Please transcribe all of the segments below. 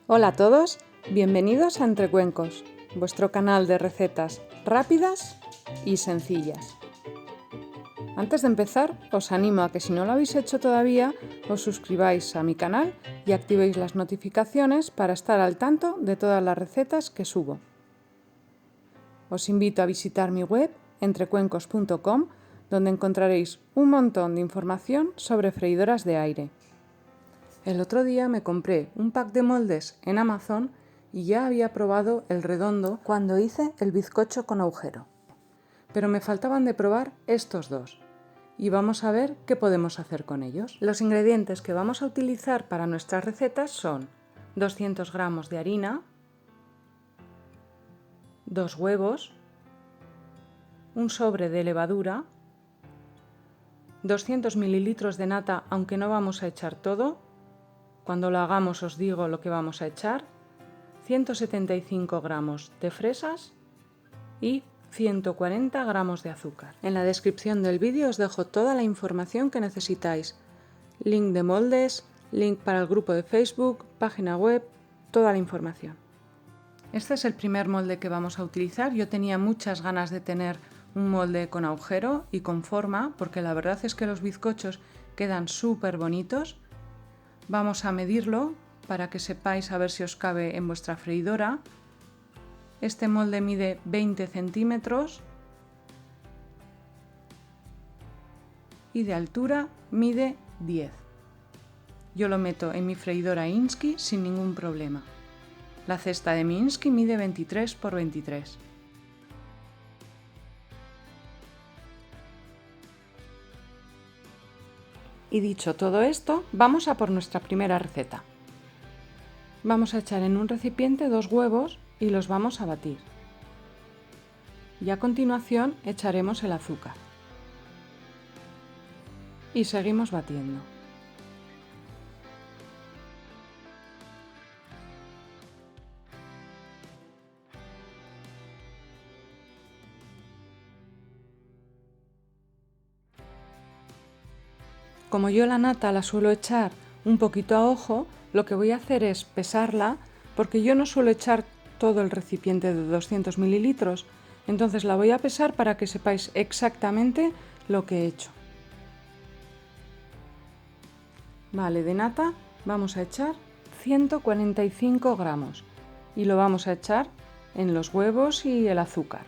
Hola a todos, bienvenidos a Entre Cuencos, vuestro canal de recetas rápidas y sencillas. Antes de empezar, os animo a que si no lo habéis hecho todavía, os suscribáis a mi canal y activéis las notificaciones para estar al tanto de todas las recetas que subo. Os invito a visitar mi web entrecuencos.com, donde encontraréis un montón de información sobre freidoras de aire. El otro día me compré un pack de moldes en Amazon y ya había probado el redondo cuando hice el bizcocho con agujero. Pero me faltaban de probar estos dos y vamos a ver qué podemos hacer con ellos. Los ingredientes que vamos a utilizar para nuestras recetas son 200 gramos de harina, 2 huevos, un sobre de levadura, 200 mililitros de nata, aunque no vamos a echar todo. Cuando lo hagamos os digo lo que vamos a echar, 175 gramos de fresas y 140 gramos de azúcar. En la descripción del vídeo os dejo toda la información que necesitáis. Link de moldes, link para el grupo de Facebook, página web, toda la información. Este es el primer molde que vamos a utilizar. Yo tenía muchas ganas de tener un molde con agujero y con forma, porque la verdad es que los bizcochos quedan súper bonitos. Vamos a medirlo para que sepáis a ver si os cabe en vuestra freidora. Este molde mide 20 centímetros y de altura mide 10. Yo lo meto en mi freidora Insky sin ningún problema. La cesta de mi Insky mide 23 por 23. Y dicho todo esto, vamos a por nuestra primera receta. Vamos a echar en un recipiente 2 huevos y los vamos a batir. Y a continuación echaremos el azúcar. Y seguimos batiendo. Como yo la nata la suelo echar un poquito a ojo, lo que voy a hacer es pesarla, porque yo no suelo echar todo el recipiente de 200 mililitros, entonces la voy a pesar para que sepáis exactamente lo que he hecho. Vale, de nata vamos a echar 145 gramos y lo vamos a echar en los huevos y el azúcar.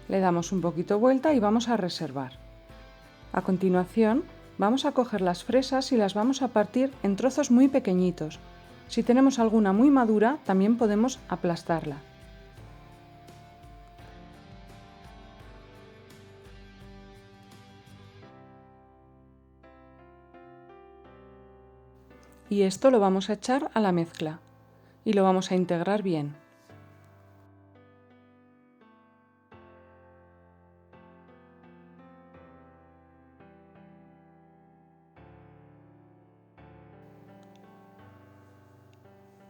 Le damos un poquito vuelta y vamos a reservar. A continuación vamos a coger las fresas y las vamos a partir en trozos muy pequeñitos. Si tenemos alguna muy madura, también podemos aplastarla. Y esto lo vamos a echar a la mezcla y lo vamos a integrar bien.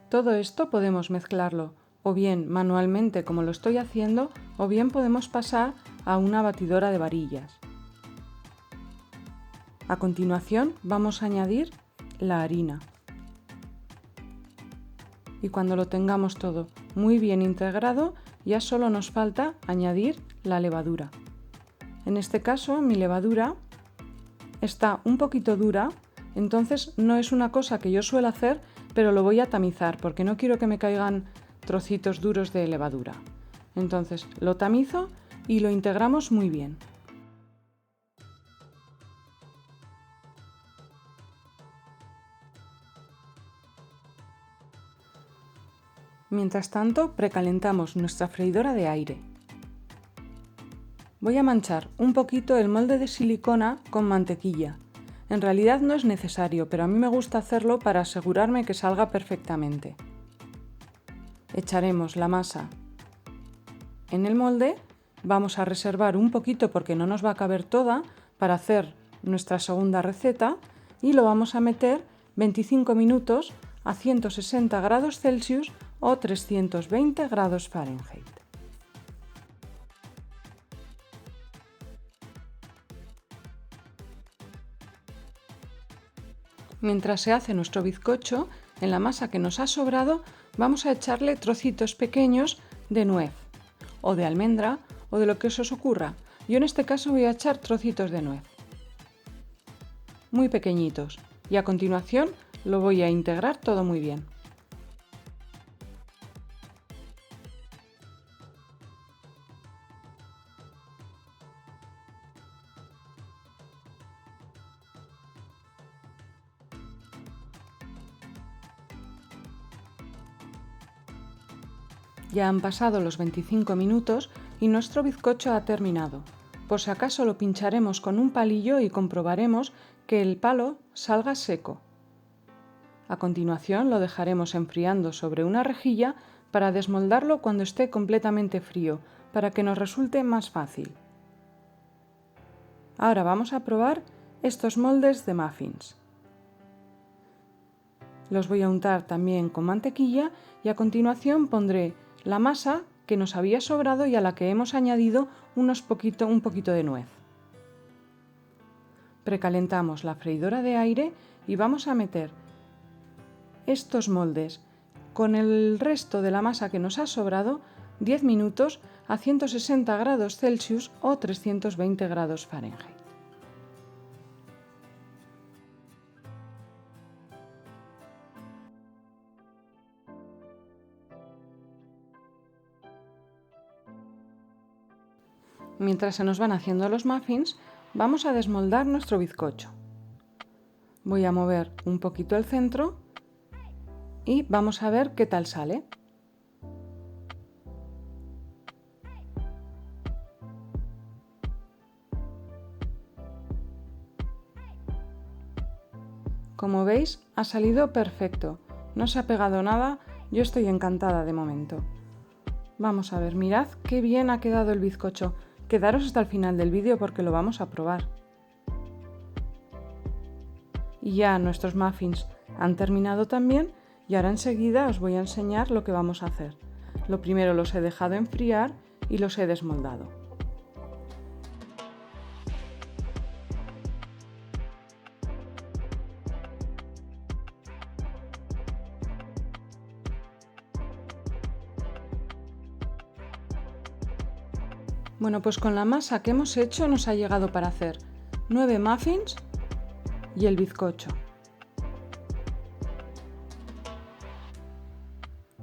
Todo esto podemos mezclarlo o bien manualmente como lo estoy haciendo, o bien podemos pasar a una batidora de varillas. A continuación vamos a añadir la harina. Y cuando lo tengamos todo muy bien integrado, ya solo nos falta añadir la levadura. En este caso mi levadura está un poquito dura, entonces no es una cosa que yo suelo hacer, pero lo voy a tamizar porque no quiero que me caigan trocitos duros de levadura. Entonces lo tamizo y lo integramos muy bien. Mientras tanto, precalentamos nuestra freidora de aire. Voy a manchar un poquito el molde de silicona con mantequilla. En realidad no es necesario, pero a mí me gusta hacerlo para asegurarme que salga perfectamente. Echaremos la masa en el molde, vamos a reservar un poquito porque no nos va a caber toda para hacer nuestra segunda receta y lo vamos a meter 25 minutos a 160 grados Celsius o 320 grados Fahrenheit. Mientras se hace nuestro bizcocho, en la masa que nos ha sobrado vamos a echarle trocitos pequeños de nuez o de almendra o de lo que os ocurra. Yo en este caso voy a echar trocitos de nuez, muy pequeñitos, y a continuación lo voy a integrar todo muy bien. Ya han pasado los 25 minutos y nuestro bizcocho ha terminado. Por si acaso lo pincharemos con un palillo y comprobaremos que el palo salga seco. A continuación lo dejaremos enfriando sobre una rejilla para desmoldarlo cuando esté completamente frío, para que nos resulte más fácil. Ahora vamos a probar estos moldes de muffins. Los voy a untar también con mantequilla y a continuación pondré la masa que nos había sobrado y a la que hemos añadido un poquito de nuez. Precalentamos la freidora de aire y vamos a meter estos moldes con el resto de la masa que nos ha sobrado 10 minutos a 160 grados Celsius o 320 grados Fahrenheit. Mientras se nos van haciendo los muffins, vamos a desmoldar nuestro bizcocho. Voy a mover un poquito el centro y vamos a ver qué tal sale. Como veis, ha salido perfecto. No se ha pegado nada, yo estoy encantada de momento. Vamos a ver, mirad qué bien ha quedado el bizcocho. Quedaros hasta el final del vídeo porque lo vamos a probar. Y ya nuestros muffins han terminado también y ahora enseguida os voy a enseñar lo que vamos a hacer. Lo primero los he dejado enfriar y los he desmoldado. Bueno, pues con la masa que hemos hecho nos ha llegado para hacer 9 muffins y el bizcocho.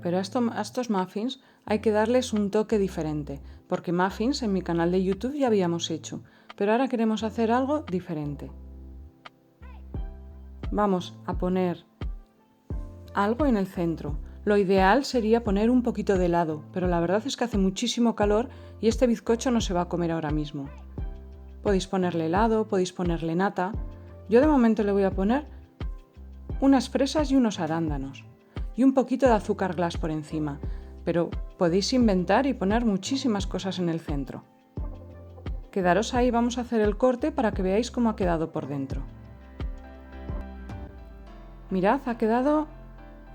Pero a estos muffins hay que darles un toque diferente, porque muffins en mi canal de YouTube ya habíamos hecho, pero ahora queremos hacer algo diferente. Vamos a poner algo en el centro. Lo ideal sería poner un poquito de helado, pero la verdad es que hace muchísimo calor y este bizcocho no se va a comer ahora mismo. Podéis ponerle helado, podéis ponerle nata. Yo de momento le voy a poner unas fresas y unos arándanos y un poquito de azúcar glass por encima, pero podéis inventar y poner muchísimas cosas en el centro. Quedaros ahí, vamos a hacer el corte para que veáis cómo ha quedado por dentro. Mirad, ha quedado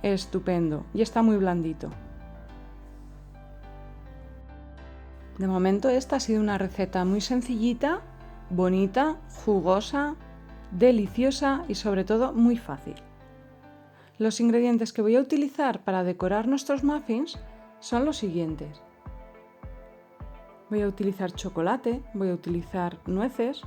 estupendo y está muy blandito. De momento esta ha sido una receta muy sencillita, bonita, jugosa, deliciosa y sobre todo muy fácil. Los ingredientes que voy a utilizar para decorar nuestros muffins son los siguientes. Voy a utilizar chocolate, voy a utilizar nueces,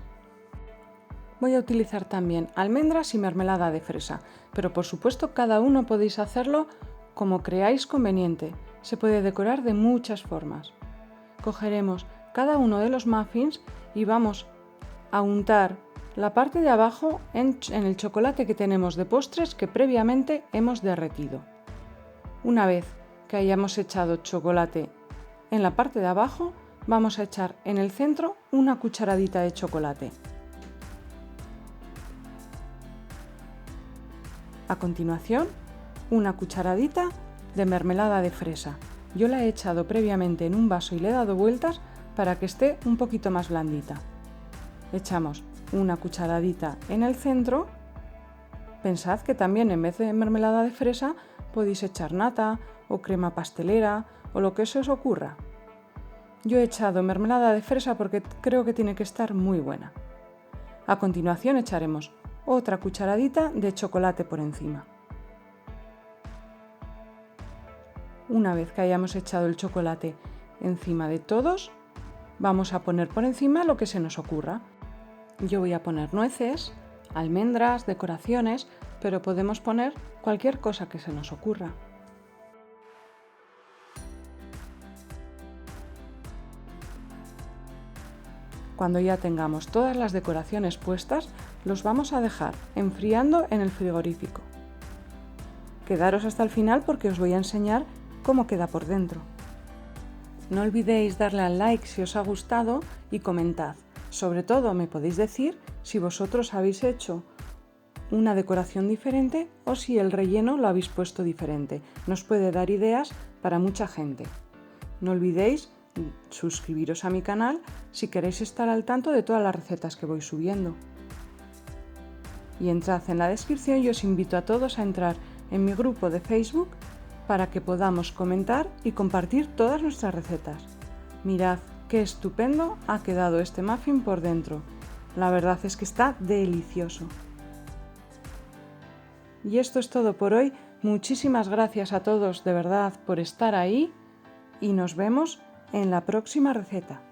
voy a utilizar también almendras y mermelada de fresa, pero por supuesto cada uno podéis hacerlo como creáis conveniente. Se puede decorar de muchas formas. Cogeremos cada uno de los muffins y vamos a untar la parte de abajo en el chocolate que tenemos de postres que previamente hemos derretido. Una vez que hayamos echado chocolate en la parte de abajo, vamos a echar en el centro una cucharadita de chocolate. A continuación, una cucharadita de mermelada de fresa. Yo la he echado previamente en un vaso y le he dado vueltas para que esté un poquito más blandita. Echamos una cucharadita en el centro. Pensad que también en vez de mermelada de fresa podéis echar nata o crema pastelera o lo que se os ocurra. Yo he echado mermelada de fresa porque creo que tiene que estar muy buena. A continuación echaremos otra cucharadita de chocolate por encima. Una vez que hayamos echado el chocolate encima de todos, vamos a poner por encima lo que se nos ocurra. Yo voy a poner nueces, almendras, decoraciones, pero podemos poner cualquier cosa que se nos ocurra. Cuando ya tengamos todas las decoraciones puestas, los vamos a dejar enfriando en el frigorífico. Quedaros hasta el final porque os voy a enseñar cómo queda por dentro. No olvidéis darle al like si os ha gustado y comentad. Sobre todo me podéis decir si vosotros habéis hecho una decoración diferente o si el relleno lo habéis puesto diferente. Nos puede dar ideas para mucha gente. No olvidéis suscribiros a mi canal si queréis estar al tanto de todas las recetas que voy subiendo. Y entrad en la descripción y os invito a todos a entrar en mi grupo de Facebook para que podamos comentar y compartir todas nuestras recetas. Mirad qué estupendo ha quedado este muffin por dentro. La verdad es que está delicioso. Y esto es todo por hoy. Muchísimas gracias a todos de verdad por estar ahí y nos vemos en la próxima receta.